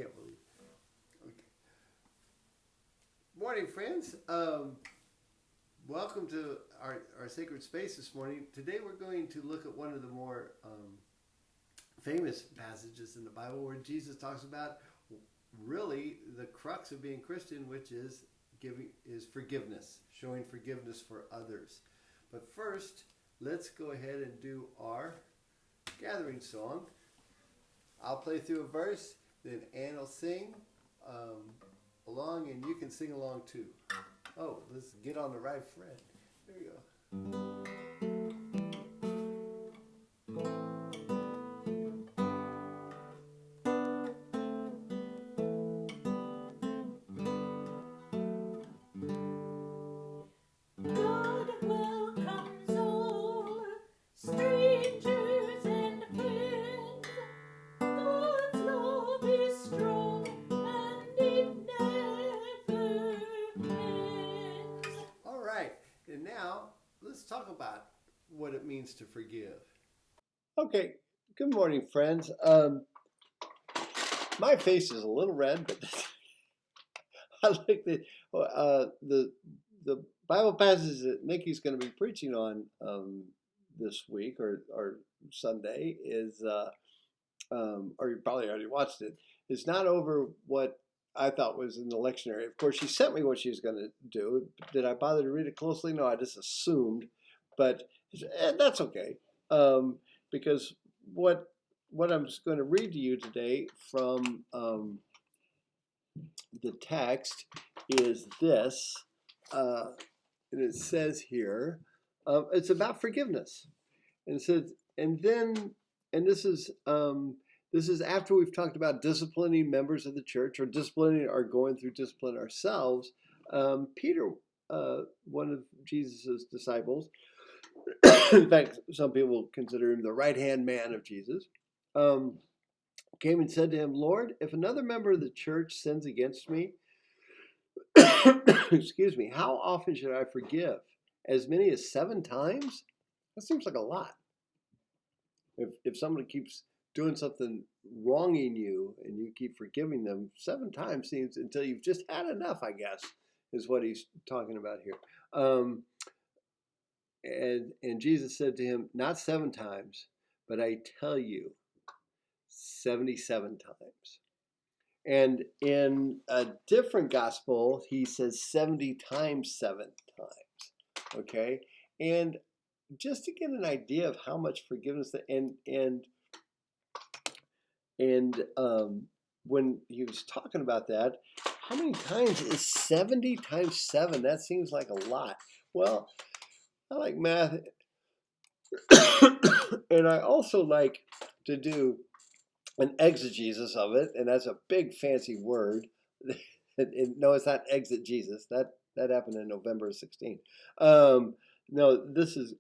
can't believe. Okay. Morning, friends. Welcome to our sacred space this morning. Today we're going to look at one of the more famous passages in the Bible where Jesus talks about really the crux of being Christian, which is forgiveness, showing forgiveness for others. But first, let's go ahead and do our gathering song. I'll play through a verse, then Ann will sing along, and you can sing along too. Oh, let's get on the right fret. There we go. And now let's talk about what it means to forgive. Okay, good morning, friends. My face is a little red, but I like the Bible passage that Nikki's going to be preaching on this week or Sunday is, or you probably already watched it. It's not over what I thought was in the lectionary. Of course, she sent me what she was going to do. Did I bother to read it closely? No, I just assumed. But that's okay, because what I'm going to read to you today from the text is this, and it says here, it's about forgiveness, and it says, and this is after we've talked about disciplining members of the church or disciplining or going through discipline ourselves. Peter, one of Jesus' disciples, in fact, some people consider him the right-hand man of Jesus, came and said to him, "Lord, if another member of the church sins against me, excuse me, how often should I forgive? As many as 7 times? That seems like a lot. If somebody keeps doing something wronging you and you keep forgiving them, 7 times seems until you've just had enough, I guess, is what he's talking about here. And Jesus said to him, not 7 times, but I tell you, 77 times. And in a different gospel, he says 70 times 7 times. Okay? And just to get an idea of how much forgiveness when he was talking about that, how many times is 70 times 7? That seems like a lot. Well, I like math, and I also like to do an exegesis of it, and that's a big fancy word. No, it's not exit Jesus. That happened in November 16. No, this is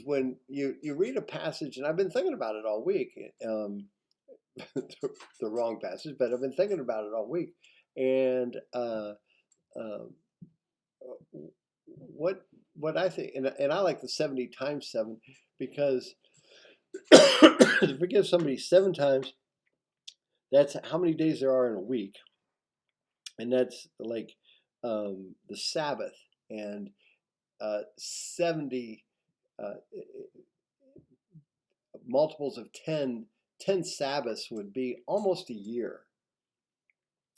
when you read a passage, and I've been thinking about it all week. The wrong passage, but I've been thinking about it all week. And what I think, and I like the 70 times 7 because to forgive somebody 7 times, that's how many days there are in a week, and that's like the Sabbath, and 70 multiples of 10 Sabbaths would be almost a year.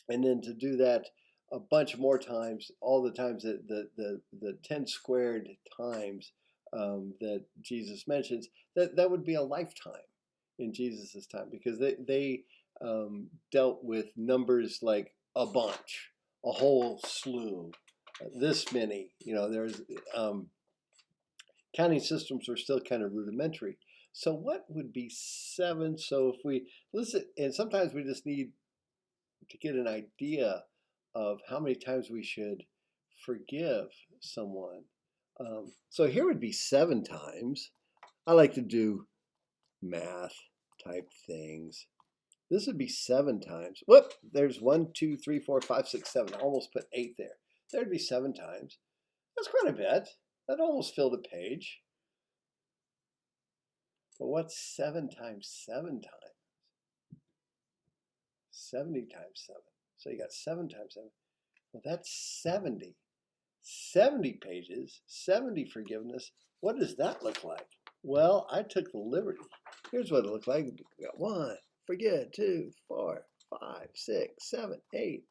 And then to do that a bunch more times, all the times that the 10 squared times that Jesus mentions, that would be a lifetime in Jesus's time, because they dealt with numbers like a bunch, a whole slew, this many. There's counting systems were still kind of rudimentary. So what would be 7? So if we listen, and sometimes we just need to get an idea of how many times we should forgive someone. So here would be 7 times. I like to do math type things. This would be 7 times. Whoop, there's 1, 2, 3, 4, 5, 6, 7. I almost put 8 there. There'd be 7 times. That's quite a bit. That almost filled a page. But what's 7 times 7 times? 70 times 7. So you got 7 times 7. Well, that's 70. 70 pages, 70 forgiveness. What does that look like? Well, I took the liberty. Here's what it looked like. We got 1, forget, 2, 4, 5, 6, 7, 8.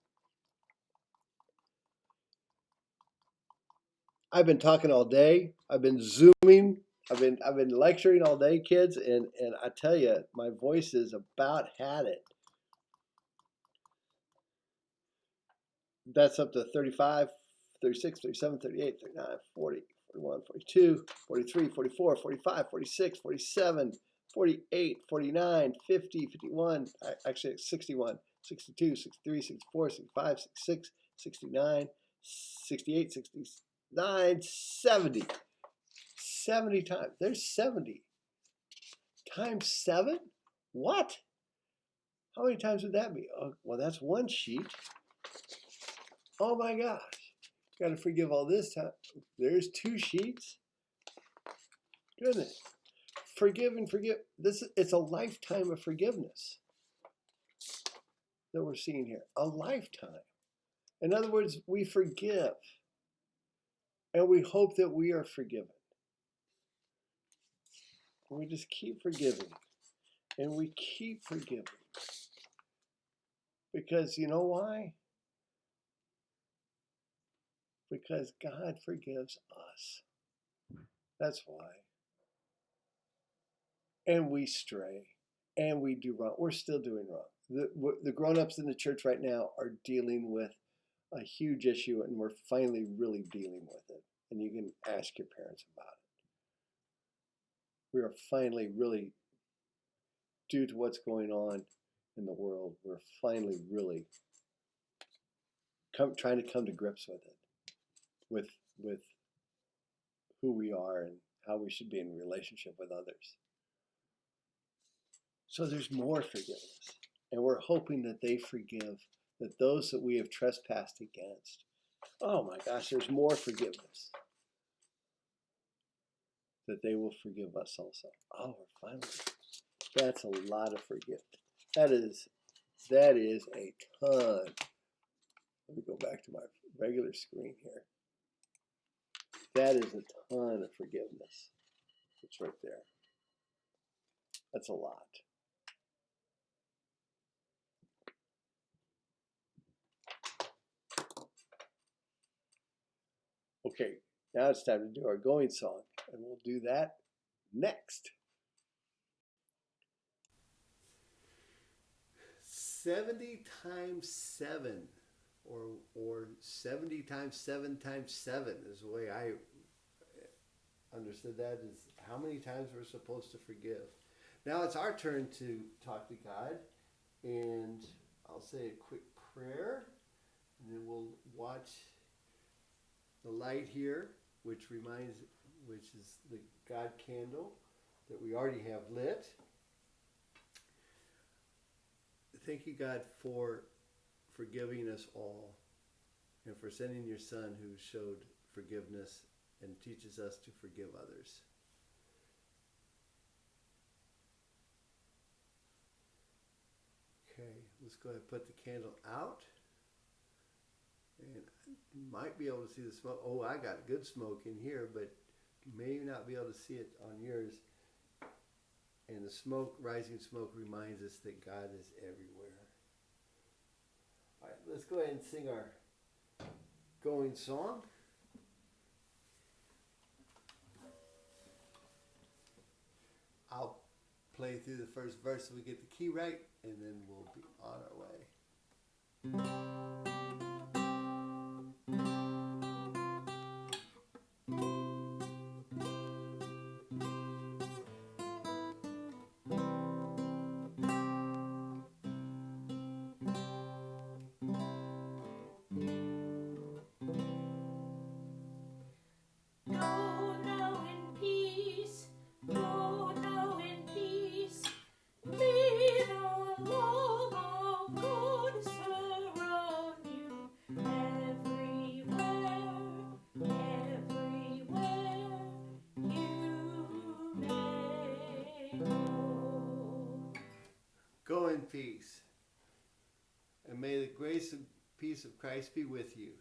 I've been talking all day. I've been Zooming. I've been lecturing all day, kids, and I tell you, my voice is about had it. That's up to 35, 36, 37, 38, 39, 40, 41, 42, 43, 44, 45, 46, 47, 48, 49, 50, 51, actually 61, 62, 63, 64, 65, 66, 69, 68, 69, 70. 70 times. There's 70. Times 7? What? How many times would that be? Oh, well, that's one sheet. Oh my gosh. Got to forgive all this time. There's 2 sheets. Goodness. Forgive and forgive. It's a lifetime of forgiveness that we're seeing here. A lifetime. In other words, we forgive. And we hope that we are forgiven. And we just keep forgiving. And we keep forgiving. Because you know why? Because God forgives us. That's why. And we stray. And we do wrong. We're still doing wrong. The grown-ups in the church right now are dealing with a huge issue, and we're finally really dealing with it. And you can ask your parents about it. We are finally really, due to what's going on in the world, we're finally really trying to come to grips with it, with who we are and how we should be in relationship with others. So there's more forgiveness. And we're hoping that they forgive, that those that we have trespassed against. Oh my gosh, there's more forgiveness. That they will forgive us also. Oh, we're finally. That's a lot of forgiveness. That is a ton. Let me go back to my regular screen here. That is a ton of forgiveness. It's right there. That's a lot. Okay, now it's time to do our going song, and we'll do that next. 70 times 7, or 70 times 7 times 7 is the way I understood that, is how many times we're supposed to forgive. Now it's our turn to talk to God, and I'll say a quick prayer, and then we'll watch the light here, which is the God candle that we already have lit. Thank you, God, for forgiving us all, and for sending your Son who showed forgiveness and teaches us to forgive others. Okay, let's go ahead and put the candle out. And you might be able to see the smoke. Oh, I got good smoke in here, but you may not be able to see it on yours. And the smoke, rising smoke, reminds us that God is everywhere. All right, let's go ahead and sing our going song. I'll play through the first verse so we get the key right, and then we'll be on our way. Go in peace. may the grace and peace of Christ be with you.